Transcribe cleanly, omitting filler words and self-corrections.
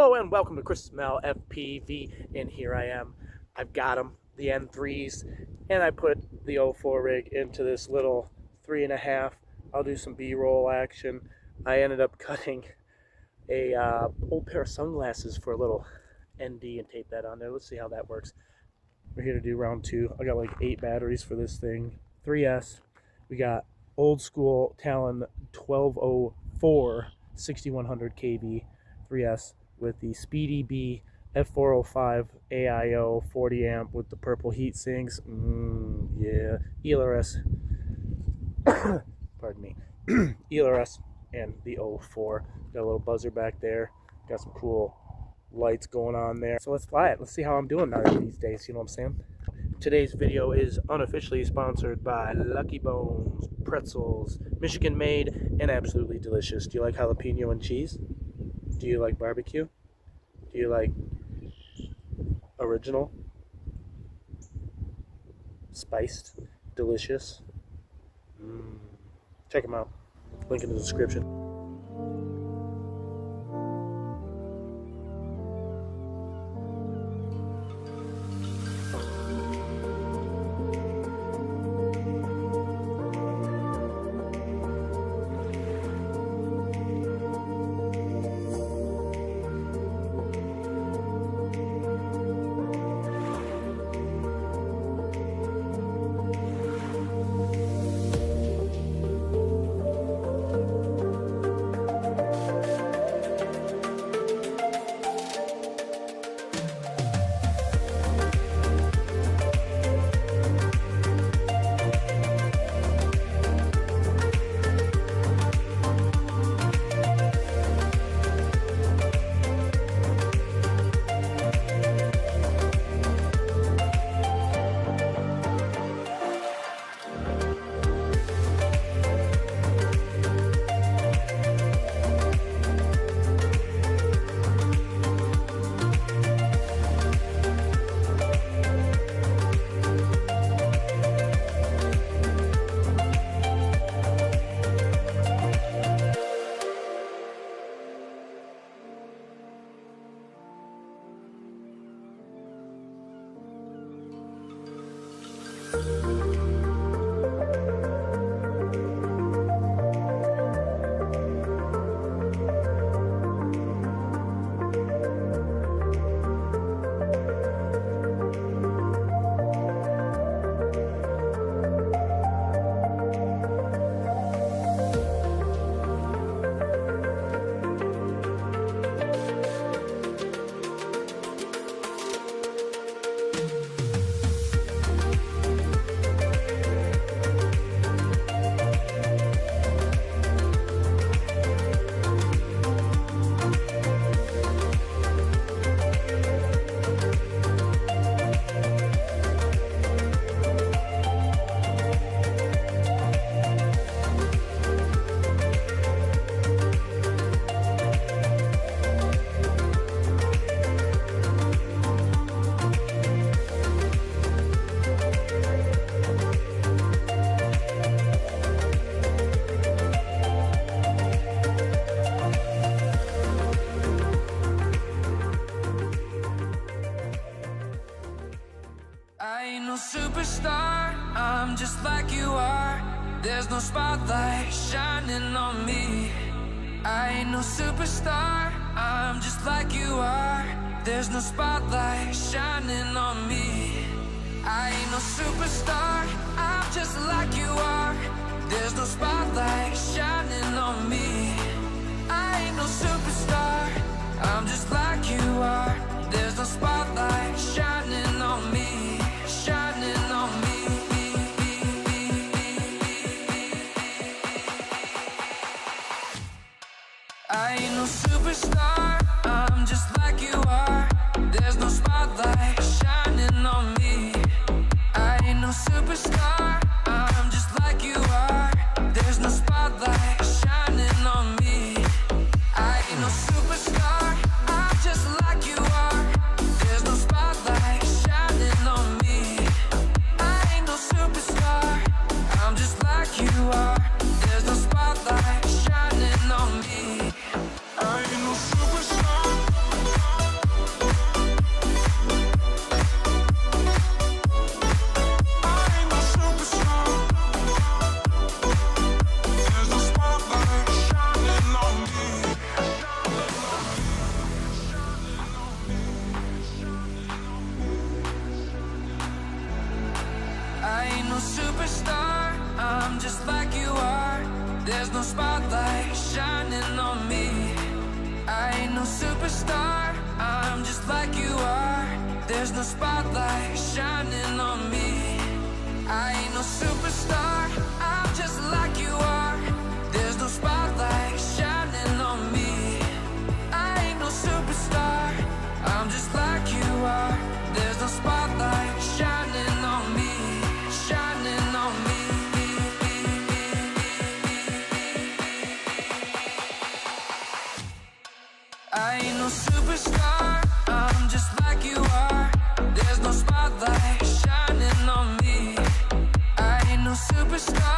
Hello and welcome to Chris Mel FPV, and here I am. I've got them, the N3s, and I put the 04 rig into this little 3.5. I'll do some B-roll action. I ended up cutting a old pair of sunglasses for a little ND and tape that on there. Let's see how that works. We're here to do round 2. I got like 8 batteries for this thing. 3S. We got old school Talon 1204 6100 kV 3S with the Speedy B F405 AIO 40 amp with the purple heat sinks. Yeah, ELRS. Pardon me. ELRS and the 04. Got a little buzzer back there. Got some cool lights going on there. So let's fly it. Let's see how I'm doing now these days. You know what I'm saying? Today's video is unofficially sponsored by Lucky Bones Pretzels, Michigan made and absolutely delicious. Do you like jalapeno and cheese? Do you like barbecue? Do you like original? Spiced? Delicious? Check them out. Link in the description. Superstar, I'm just like you are. There's no spotlight shining on me. I ain't no superstar, I'm just like you are. There's no spotlight shining on me. I ain't no superstar, I'm just like you are. There's no spotlight shining on me. I ain't no superstar, I'm just like you are. There's no spotlight shining on me. Shining on me. I ain't no superstar, I'm just like you are. There's no spotlight shining on me. I ain't no superstar, I'm just like you are. There's no spotlight shining on me. I ain't no superstar. superstar, I'm just like you are. There's no spotlight shining on me. I ain't no superstar, I'm just like you are. There's no spotlight shining on me. I ain't no superstar, I'm just like you are. There's no spotlight shining on me. I ain't no superstar, I'm just like you are. There's no spotlight shining on me, shining on me. I ain't no superstar, I'm just like you are. There's no spotlight shining on me. I ain't no superstar,